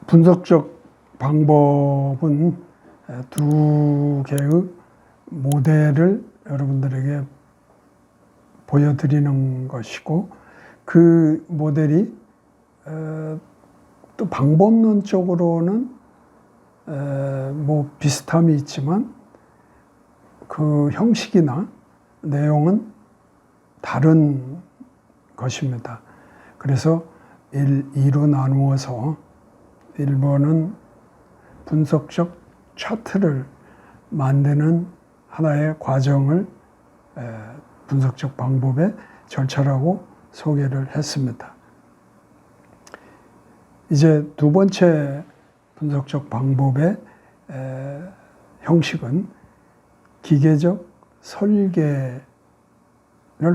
분석적 방법은 두 개의 모델을 여러분들에게 보여드리는 것이고, 그 모델이 또 방법론적으로는 뭐 비슷함이 있지만 그 형식이나 내용은 다른 것입니다. 그래서 2로 나누어서 1번은 분석적 차트를 만드는 하나의 과정을 분석적 방법의 절차라고 소개를 했습니다. 이제 두 번째 분석적 방법의 형식은 기계적 설계를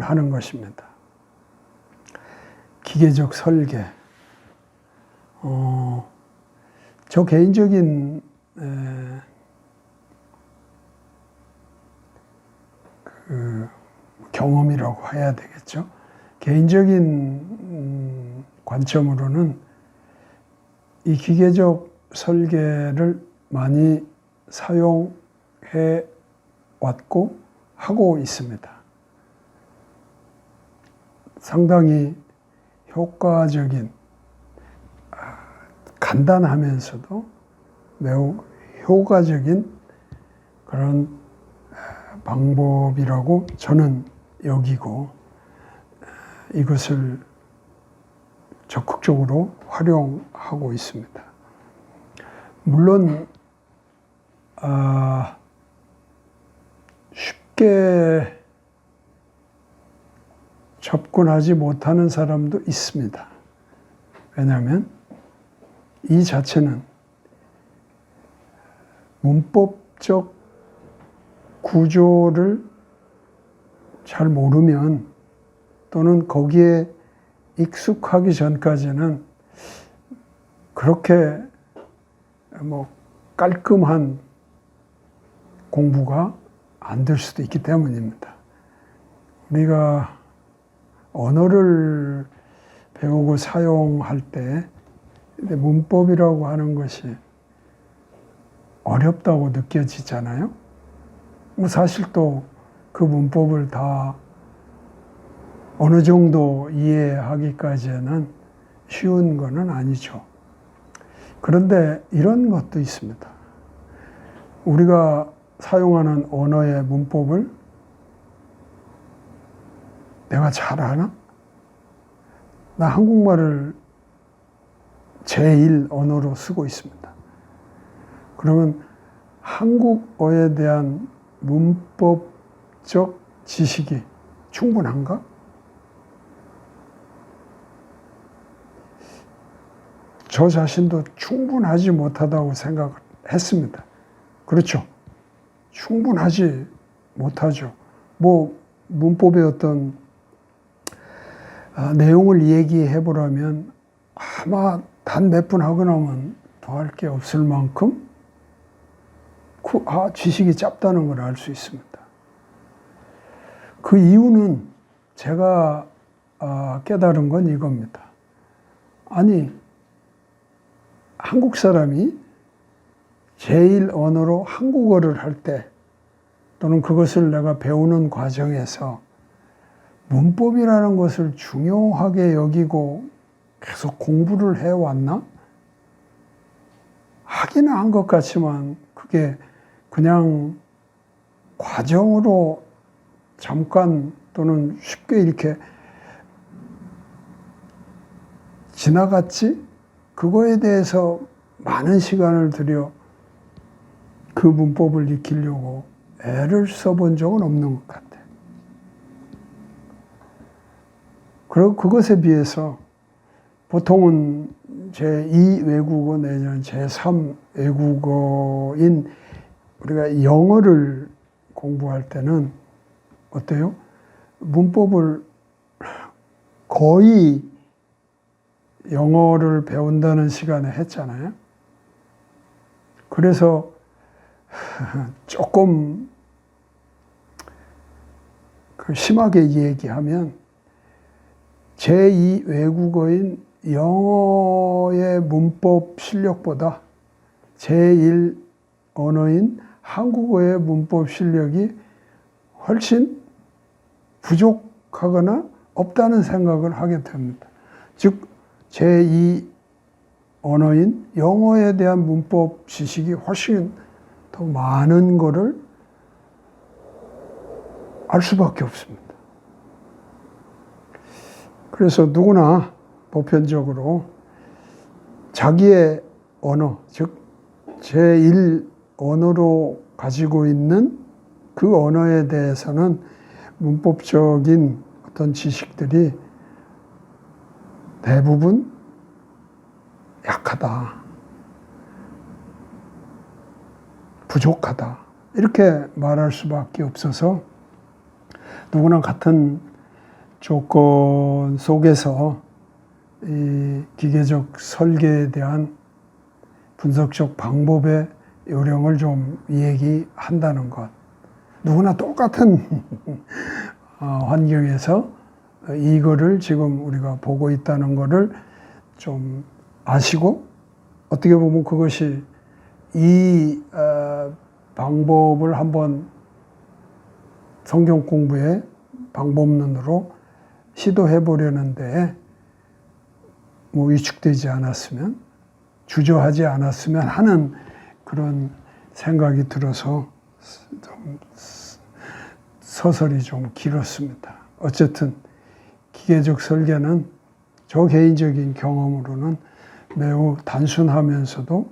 하는 것입니다. 기계적 설계. 저 개인적인 그 경험이라고 해야 되겠죠. 개인적인 관점으로는 이 기계적 설계를 많이 사용해 왔고 하고 있습니다. 상당히 효과적인, 간단하면서도 매우 효과적인 그런 방법이라고 저는 여기고, 이것을 적극적으로 활용하고 있습니다. 물론 쉽게 접근하지 못하는 사람도 있습니다. 왜냐하면 이 자체는 문법적 구조를 잘 모르면, 또는 거기에 익숙하기 전까지는 그렇게 뭐 깔끔한 공부가 안 될 수도 있기 때문입니다. 우리가 언어를 배우고 사용할 때 문법이라고 하는 것이 어렵다고 느껴지잖아요. 뭐 사실 또 그 문법을 다 어느 정도 이해하기까지는 쉬운 거는 아니죠. 그런데 이런 것도 있습니다. 우리가 사용하는 언어의 문법을 내가 잘 아나? 나 한국말을 제1 언어로 쓰고 있습니다. 그러면 한국어에 대한 문법적 지식이 충분한가? 저 자신도 충분하지 못하다고 생각했습니다. 그렇죠. 충분하지 못하죠. 뭐 문법의 어떤 내용을 얘기해 보라면 아마 단 몇 분 하고 나면 더 할 게 없을 만큼 지식이 짧다는 걸 알 수 있습니다. 그 이유는 제가 깨달은 건 이겁니다. 아니, 한국 사람이 제1 언어로 한국어를 할 때, 또는 그것을 내가 배우는 과정에서 문법이라는 것을 중요하게 여기고 계속 공부를 해왔나? 하기는 한 것 같지만 그게 그냥 과정으로 잠깐 또는 쉽게 이렇게 지나갔지? 그거에 대해서 많은 시간을 들여 그 문법을 익히려고 애를 써본 적은 없는 것 같아요. 그리고 그것에 비해서 보통은 제2 외국어 내지는 제3 외국어인 우리가 영어를 공부할 때는 어때요? 문법을 거의 영어를 배운다는 시간에 했잖아요. 그래서 조금 심하게 얘기하면 제2 외국어인 영어의 문법 실력보다 제1 언어인 한국어의 문법 실력이 훨씬 부족하거나 없다는 생각을 하게 됩니다. 즉 제2 언어인 영어에 대한 문법 지식이 훨씬 더 많은 것을 알 수밖에 없습니다. 그래서 누구나 보편적으로 자기의 언어, 즉 제1 언어로 가지고 있는 그 언어에 대해서는 문법적인 어떤 지식들이 대부분 약하다, 부족하다 이렇게 말할 수밖에 없어서 누구나 같은 조건 속에서 이 기계적 설계에 대한 분석적 방법의 요령을 좀 얘기한다는 것. 누구나 똑같은 환경에서 이거를 지금 우리가 보고 있다는 것을 좀 아시고 어떻게 보면 그것이 이 방법을 한번 성경 공부의 방법론으로 시도해 보려는데 뭐 위축되지 않았으면 주저하지 않았으면 하는 그런 생각이 들어서 좀 서설이 좀 길었습니다. 어쨌든 기계적 설계는 저 개인적인 경험으로는 매우 단순하면서도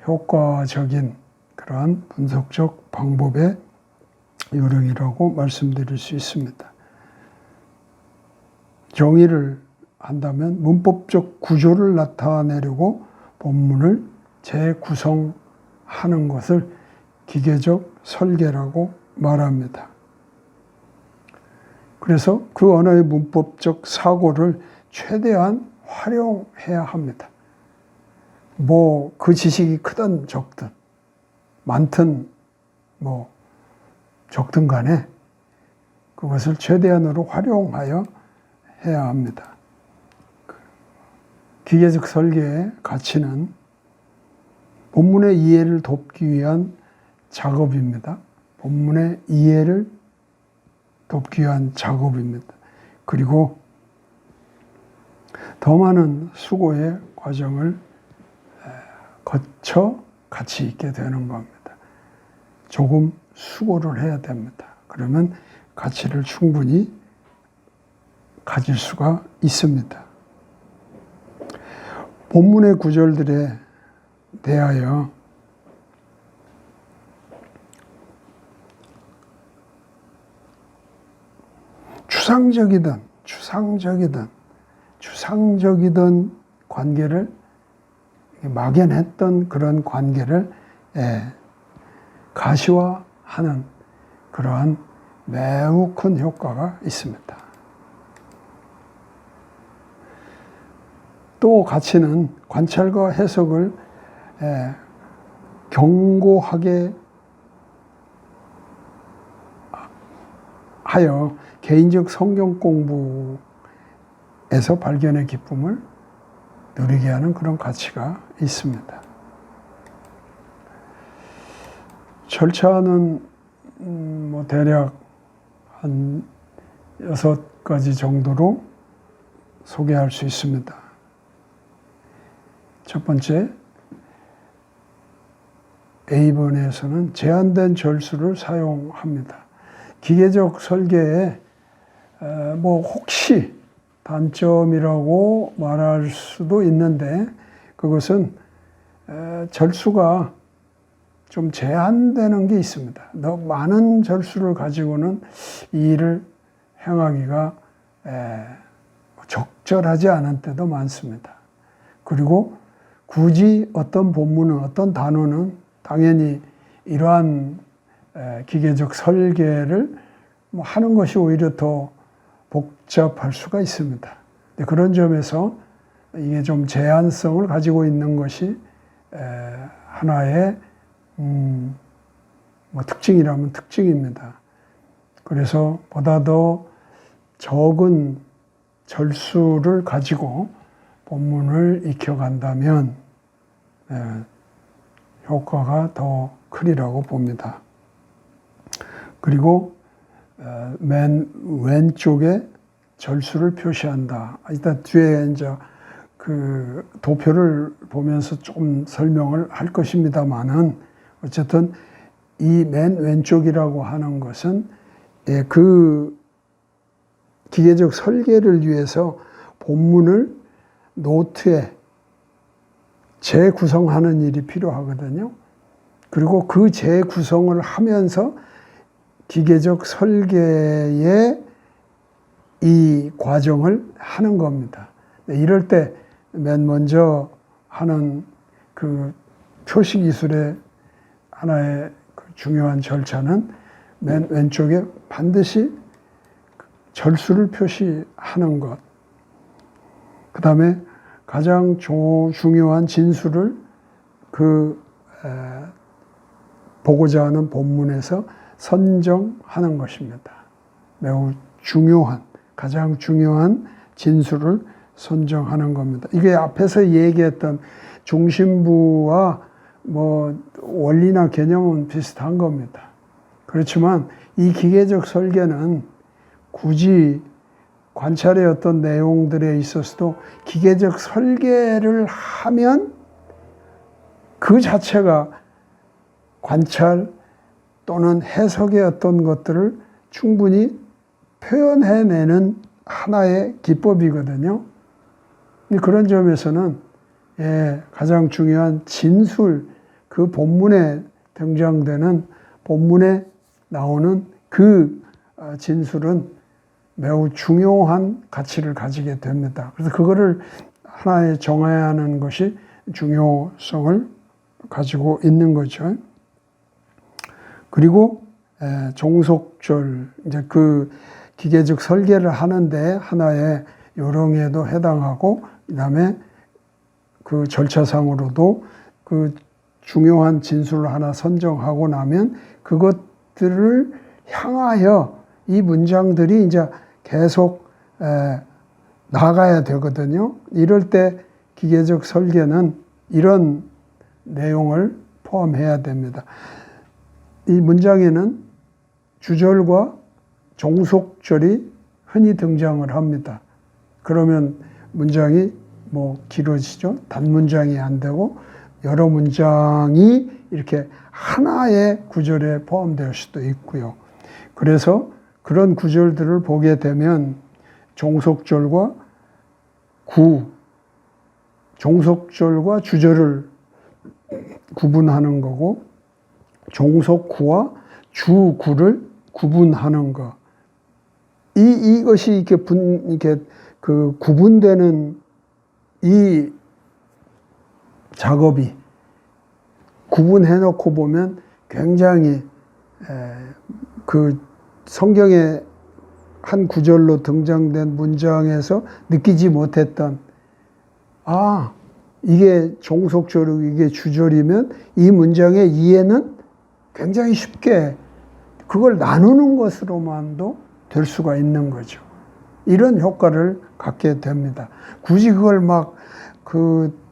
효과적인 그러한 분석적 방법의 요령이라고 말씀드릴 수 있습니다. 정의를 한다면 문법적 구조를 나타내려고 본문을 재구성하는 것을 기계적 설계라고 말합니다. 그래서 그 언어의 문법적 사고를 최대한 활용해야 합니다. 뭐 그 지식이 크든 적든 많든 뭐 적든 간에 그것을 최대한으로 활용하여 해야 합니다. 기계적 설계의 가치는 본문의 이해를 돕기 위한 작업입니다. 본문의 이해를 돕기 위한 작업입니다. 그리고 더 많은 수고의 과정을 거쳐 가치 있게 되는 겁니다. 조금 수고를 해야 됩니다. 그러면 가치를 충분히 가질 수가 있습니다. 본문의 구절들에 대하여 추상적이던 관계를 막연했던 그런 관계를 가시화하는 그러한 매우 큰 효과가 있습니다. 또 가치는 관찰과 해석을 견고하게 하여 개인적 성경 공부에서 발견의 기쁨을 누리게 하는 그런 가치가 있습니다. 절차는 뭐 대략 한 6가지 정도로 소개할 수 있습니다. 첫 번째, A번에서는 제한된 절수를 사용합니다. 기계적 설계에 뭐 혹시 단점이라고 말할 수도 있는데 그것은 절수가 좀 제한되는 게 있습니다. 너무 많은 절수를 가지고는 이 일을 행하기가 적절하지 않은 때도 많습니다. 그리고 굳이 어떤 본문은 어떤 단어는 당연히 이러한 기계적 설계를 하는 것이 오히려 더 복잡할 수가 있습니다. 그런 점에서 이게 좀 제한성을 가지고 있는 것이 하나의 뭐 특징이라면 특징입니다. 그래서 보다 더 적은 절수를 가지고 본문을 익혀간다면 효과가 더 크리라고 봅니다. 그리고 맨 왼쪽에 절수를 표시한다. 일단 뒤에 이제 그 도표를 보면서 조금 설명을 할 것입니다만은 어쨌든 이 맨 왼쪽이라고 하는 것은 그 기계적 설계를 위해서 본문을 노트에 재구성하는 일이 필요하거든요. 그리고 그 재구성을 하면서 기계적 설계의 이 과정을 하는 겁니다. 이럴 때 맨 먼저 하는 그 표시 기술의 하나의 중요한 절차는 맨 왼쪽에 반드시 절수를 표시하는 것. 그 다음에 가장 중요한 진수를 보고자 하는 본문에서 선정하는 것입니다. 매우 중요한, 가장 중요한 진수를 선정하는 겁니다. 이게 앞에서 얘기했던 중심부와 뭐 원리나 개념은 비슷한 겁니다. 그렇지만 이 기계적 설계는 굳이 관찰의 어떤 내용들에 있어서도 기계적 설계를 하면 그 자체가 관찰 또는 해석의 어떤 것들을 충분히 표현해내는 하나의 기법이거든요. 그런 점에서는 가장 중요한 진술, 그 본문에 등장되는, 본문에 나오는 그 진술은 매우 중요한 가치를 가지게 됩니다. 그래서 그거를 하나의 정해야 하는 것이 중요성을 가지고 있는 거죠. 그리고 종속절, 이제 그 기계적 설계를 하는데 하나의 요령에도 해당하고, 그 다음에 그 절차상으로도 그 중요한 진술을 하나 선정하고 나면 그것들을 향하여 이 문장들이 이제 계속 나가야 되거든요. 이럴 때 기계적 설계는 이런 내용을 포함해야 됩니다. 이 문장에는 주절과 종속절이 흔히 등장을 합니다. 그러면 문장이 뭐 길어지죠. 단문장이 안 되고 여러 문장이 이렇게 하나의 구절에 포함될 수도 있고요. 그래서 그런 구절들을 보게 되면 종속절과 종속절과 주절을 구분하는 거고, 종속구와 주구를 구분하는 거. 이것이 이렇게 그 구분되는 이 작업이 구분해 놓고 보면 굉장히 그 성경의 한 구절로 등장된 문장에서 느끼지 못했던, 이게 종속절이고 이게 주절이면 이 문장의 이해는 굉장히 쉽게 그걸 나누는 것으로만도 될 수가 있는 거죠. 이런 효과를 갖게 됩니다. 굳이 그걸 막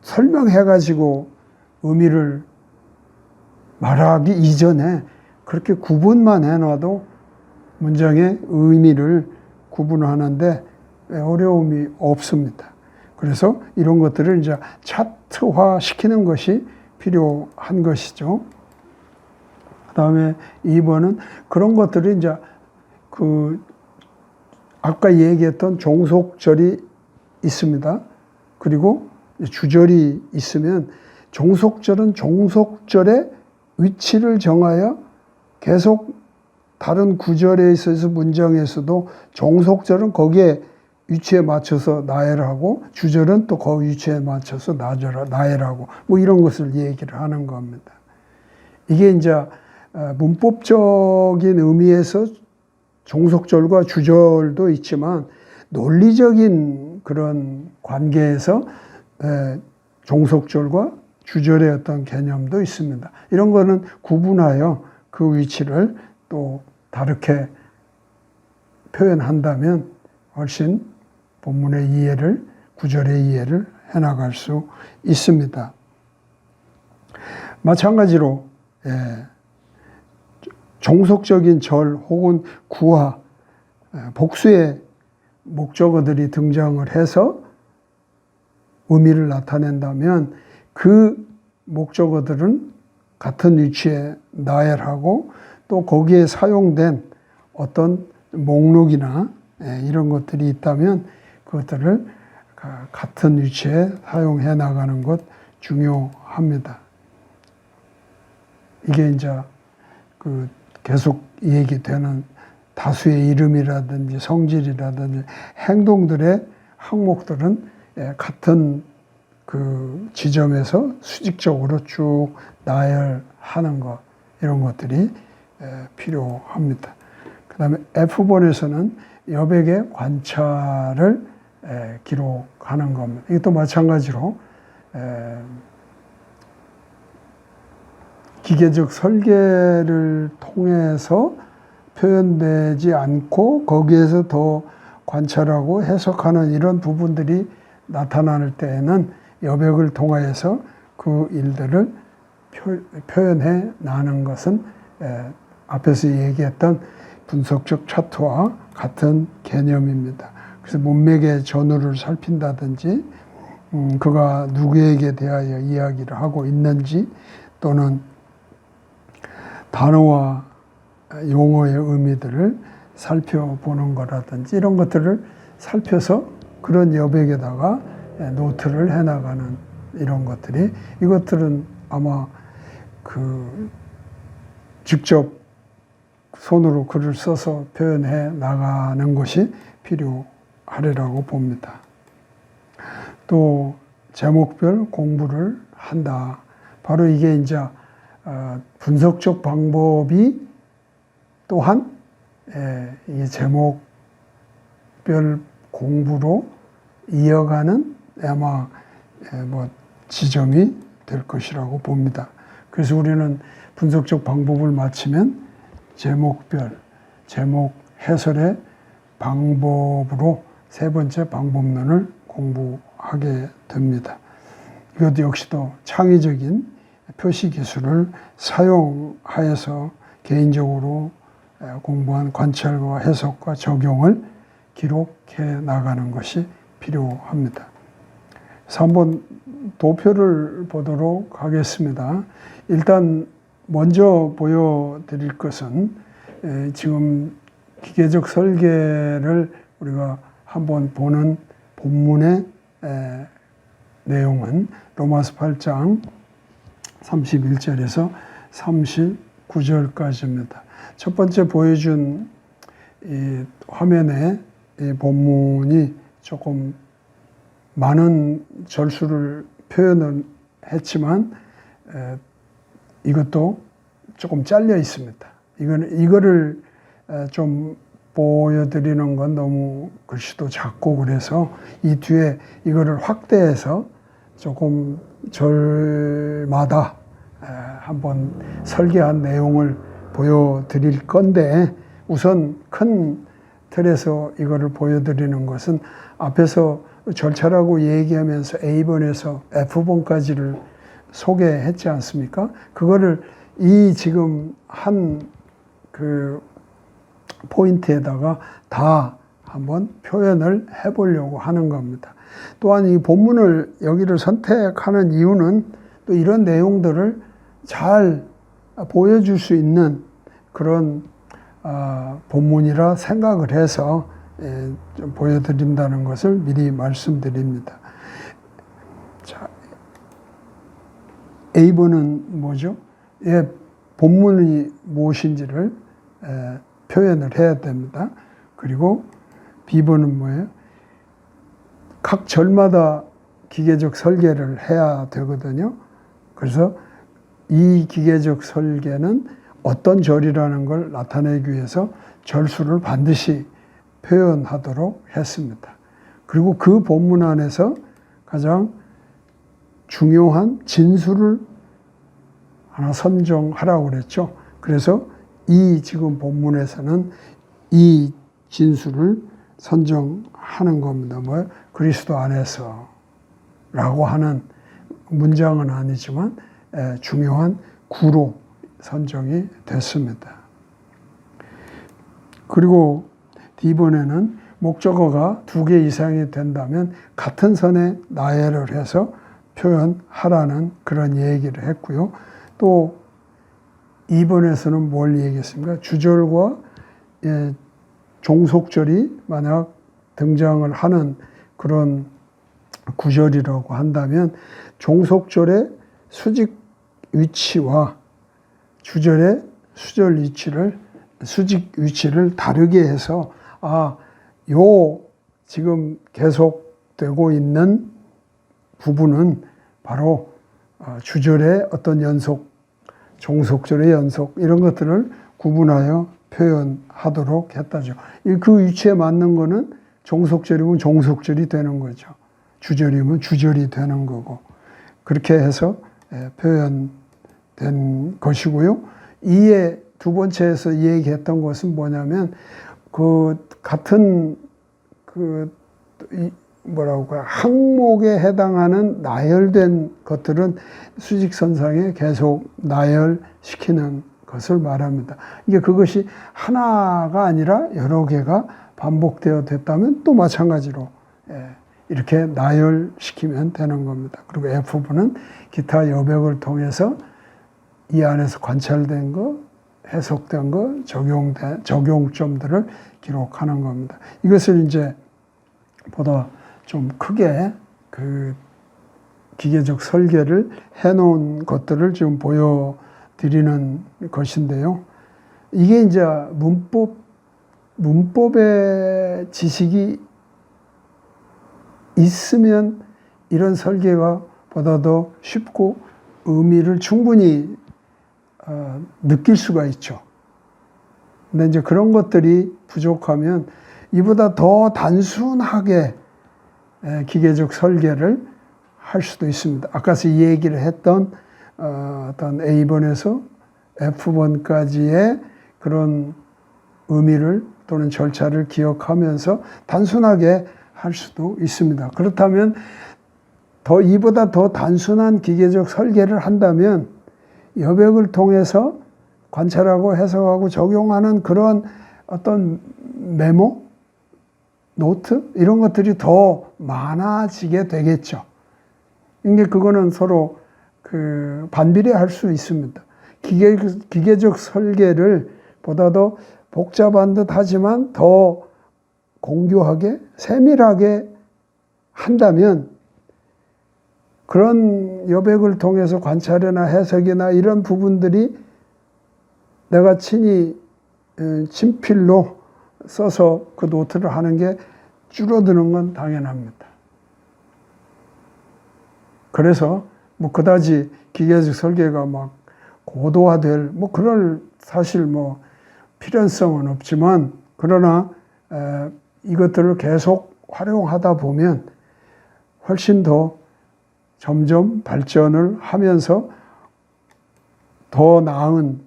설명해가지고 의미를 말하기 이전에 그렇게 구분만 해놔도 문장의 의미를 구분하는데 어려움이 없습니다. 그래서 이런 것들을 이제 차트화 시키는 것이 필요한 것이죠. 그 다음에 2번은 그런 것들이 이제 아까 얘기했던 종속절이 있습니다. 그리고 주절이 있으면 종속절은 종속절의 위치를 정하여 계속 다른 구절에 있어서 문장에서도 종속절은 거기에 위치에 맞춰서 나열을 하고 주절은 또 그 위치에 맞춰서 나열을 하고 뭐 이런 것을 얘기를 하는 겁니다. 이게 이제 문법적인 의미에서 종속절과 주절도 있지만 논리적인 그런 관계에서 종속절과 주절의 어떤 개념도 있습니다. 이런 거는 구분하여 그 위치를 또 다르게 표현한다면 훨씬 본문의 이해를, 구절의 이해를 해나갈 수 있습니다. 마찬가지로 종속적인 절 혹은 구화, 복수의 목적어들이 등장을 해서 의미를 나타낸다면 그 목적어들은 같은 위치에 나열하고 또 거기에 사용된 어떤 목록이나 이런 것들이 있다면 그것들을 같은 위치에 사용해 나가는 것 중요합니다. 이게 이제 계속 얘기되는 다수의 이름이라든지 성질이라든지 행동들의 항목들은 같은 그 지점에서 수직적으로 쭉 나열하는 것, 이런 것들이 필요합니다. 그 다음에 F번에서는 여백의 관찰을 기록하는 겁니다. 이것도 마찬가지로 기계적 설계를 통해서 표현되지 않고 거기에서 더 관찰하고 해석하는 이런 부분들이 나타날 때에는 여백을 통하여서 그 일들을 표현해 나는 것은 앞에서 얘기했던 분석적 차트와 같은 개념입니다. 그래서 문맥의 전후를 살핀다든지 그가 누구에게 대하여 이야기를 하고 있는지 또는 단어와 용어의 의미들을 살펴보는 거라든지 이런 것들을 살펴서 그런 여백에다가 노트를 해나가는 이런 것들이, 이것들은 아마 직접 손으로 글을 써서 표현해 나가는 것이 필요하리라고 봅니다. 또 제목별 공부를 한다. 바로 이게 이제 분석적 방법이 또한 이 제목별 공부로 이어가는 아마 지점이 될 것이라고 봅니다. 그래서 우리는 분석적 방법을 마치면 제목별, 제목 해설의 방법으로 세 번째 방법론을 공부하게 됩니다. 이것도 역시도 창의적인 표시 기술을 사용하여서 개인적으로 공부한 관찰과 해석과 적용을 기록해 나가는 것이 필요합니다. 그래서 한번 도표를 보도록 하겠습니다. 일단 먼저 보여드릴 것은 지금 기계적 설계를 우리가 한번 보는 본문의 내용은 로마서 8장 31절에서 39절까지입니다. 첫 번째 보여준 이 화면에 이 본문이 조금 많은 절수를 표현을 했지만 이것도 조금 잘려 있습니다. 이거를 좀 보여드리는 건 너무 글씨도 작고 그래서 이 뒤에 이거를 확대해서 조금 절마다 한번 설계한 내용을 보여드릴 건데, 우선 큰 틀에서 이거를 보여드리는 것은 앞에서 절차라고 얘기하면서 A번에서 F번까지를 소개했지 않습니까? 그거를 이 지금 한 그 포인트에다가 다 한번 표현을 해보려고 하는 겁니다. 또한 이 본문을 여기를 선택하는 이유는 또 이런 내용들을 잘 보여줄 수 있는 그런 본문이라 생각을 해서 좀 보여드린다는 것을 미리 말씀드립니다. 자, A번은 뭐죠? 본문이 무엇인지를 표현을 해야 됩니다. 그리고 B번은 뭐예요? 각 절마다 기계적 설계를 해야 되거든요. 그래서 이 기계적 설계는 어떤 절이라는 걸 나타내기 위해서 절수를 반드시 표현하도록 했습니다. 그리고 그 본문 안에서 가장 중요한 진수를 하나 선정하라고 그랬죠. 그래서 이 지금 본문에서는 이 진수를 선정하는 겁니다. 그리스도 안에서 라고 하는 문장은 아니지만 중요한 구로 선정이 됐습니다. 그리고 D번에는 목적어가 2개 이상이 된다면 같은 선에 나열을 해서 표현하라는 그런 얘기를 했고요. 또 2번에서는 뭘 얘기했습니까? 주절과 종속절이 만약 등장을 하는 그런 구절이라고 한다면 종속절의 수직 위치와 주절의 수직 위치를 다르게 해서 요 지금 계속되고 있는 부분은 바로 주절의 어떤 연속, 종속절의 연속 이런 것들을 구분하여 표현하도록 했다죠. 그 위치에 맞는 거는 종속절이면 종속절이 되는 거죠. 주절이면 주절이 되는 거고 그렇게 해서 표현된 것이고요. 이에 두 번째에서 얘기했던 것은 뭐냐면 그 같은 항목에 해당하는 나열된 것들은 수직선상에 계속 나열시키는 것을 말합니다. 이게 그것이 하나가 아니라 여러 개가 반복되어 됐다면 또 마찬가지로 이렇게 나열시키면 되는 겁니다. 그리고 F부는 기타 여백을 통해서 이 안에서 관찰된 거, 해석된 거, 적용점들을 기록하는 겁니다. 이것을 이제 보다 좀 크게 그 기계적 설계를 해놓은 것들을 지금 보여드리는 것인데요. 이게 이제 문법의 지식이 있으면 이런 설계가 보다 더 쉽고 의미를 충분히 느낄 수가 있죠. 근데 이제 그런 것들이 부족하면 이보다 더 단순하게 기계적 설계를 할 수도 있습니다. 아까서 이 얘기를 했던 어떤 A번에서 F번까지의 그런 의미를 또는 절차를 기억하면서 단순하게 할 수도 있습니다. 그렇다면 이보다 더 단순한 기계적 설계를 한다면 여백을 통해서 관찰하고 해석하고 적용하는 그런 어떤 메모, 노트 이런 것들이 더 많아지게 되겠죠. 이게 그거는 서로 반비례할 수 있습니다. 기계적 설계를 보다 더 복잡한 듯 하지만 더 공교하게 세밀하게 한다면 그런 여백을 통해서 관찰이나 해석이나 이런 부분들이 내가 친히 친필로 써서 그 노트를 하는 게 줄어드는 건 당연합니다. 그래서 그다지 기계적 설계가 막 고도화될 그럴 사실 필연성은 없지만 그러나 이것들을 계속 활용하다 보면 훨씬 더 점점 발전을 하면서 더 나은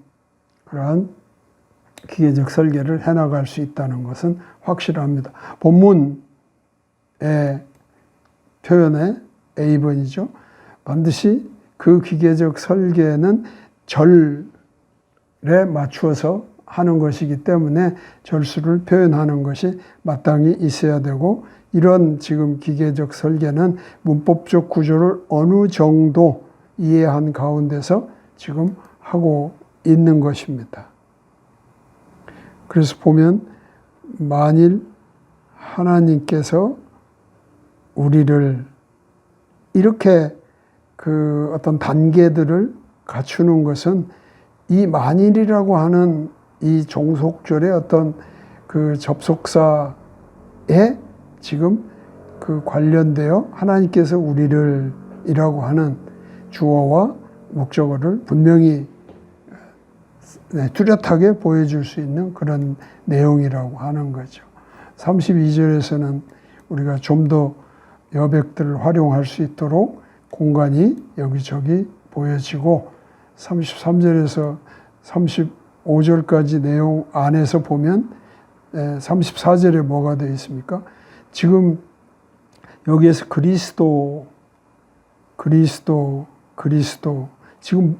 그러한 기계적 설계를 해나갈 수 있다는 것은 확실합니다. 본문의 표현의 A번이죠. 반드시 그 기계적 설계는 절에 맞추어서 하는 것이기 때문에 절수를 표현하는 것이 마땅히 있어야 되고 이런 지금 기계적 설계는 문법적 구조를 어느 정도 이해한 가운데서 지금 하고 있는 것입니다. 그래서 보면 만일 하나님께서 우리를 이렇게 어떤 단계들을 갖추는 것은 이 만일이라고 하는 이 종속절의 어떤 접속사에 지금 관련되어 하나님께서 우리를 이라고 하는 주어와 목적어를 분명히 뚜렷하게 보여줄 수 있는 그런 내용이라고 하는 거죠. 32절에서는 우리가 좀 더 여백들을 활용할 수 있도록 공간이 여기저기 보여지고 33절에서 35절까지 내용 안에서 보면 34절에 뭐가 되어 있습니까? 지금 여기에서 그리스도의 그리스도, 그리스도. 지금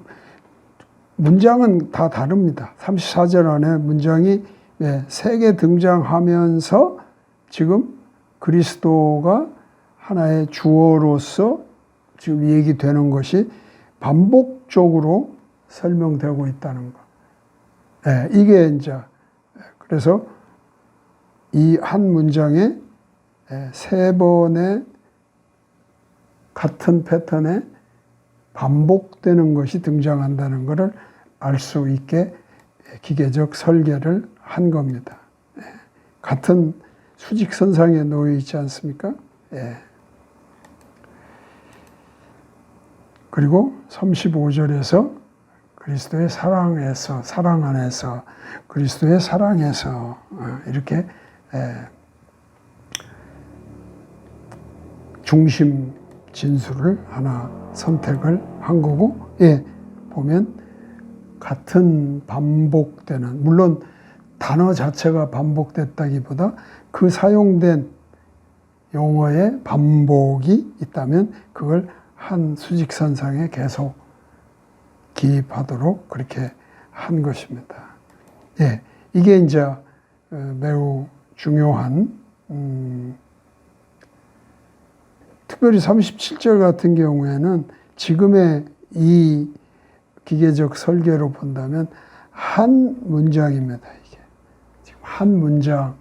문장은 다 다릅니다. 34절 안에 문장이 3개 등장하면서 지금 그리스도가 하나의 주어로서 지금 얘기되는 것이 반복적으로 설명되고 있다는 것. 이게 이제 그래서 이 한 문장에 3번의 같은 패턴에 반복되는 것이 등장한다는 것을 알 수 있게 기계적 설계를 한 겁니다. 같은 수직선상에 놓여 있지 않습니까? 그리고 35절에서 그리스도의 사랑에서, 사랑 안에서, 그리스도의 사랑에서 이렇게 중심 진술을 하나 선택을 한 거고, 보면 같은 반복되는, 물론 단어 자체가 반복됐다기보다 그 사용된 용어의 반복이 있다면 그걸 한 수직선상에 계속 기입하도록 그렇게 한 것입니다. 이게 이제 매우 중요한, 특별히 37절 같은 경우에는 지금의 이 기계적 설계로 본다면 한 문장입니다. 이게 지금 한 문장,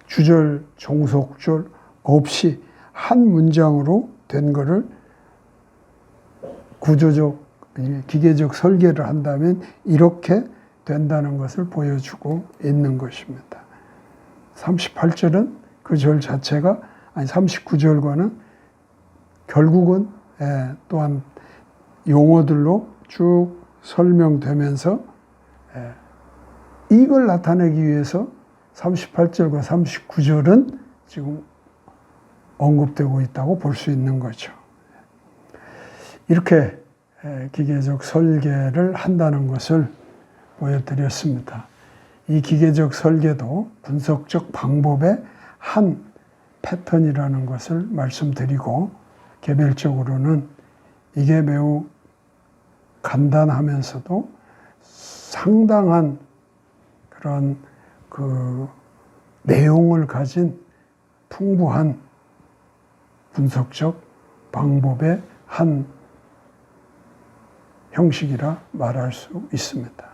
주절, 종속절 없이 한 문장으로 된 거를 구조적, 기계적 설계를 한다면 이렇게 된다는 것을 보여주고 있는 것입니다. 38절은 그 절 자체가, 아니 39절과는 결국은 또한 용어들로 쭉 설명되면서 이걸 나타내기 위해서 38절과 39절은 지금 언급되고 있다고 볼 수 있는 거죠. 이렇게 기계적 설계를 한다는 것을 보여드렸습니다. 이 기계적 설계도 분석적 방법의 한 패턴이라는 것을 말씀드리고, 개별적으로는 이게 매우 간단하면서도 상당한 그런 그 내용을 가진 풍부한 분석적 방법의 한 형식이라 말할 수 있습니다.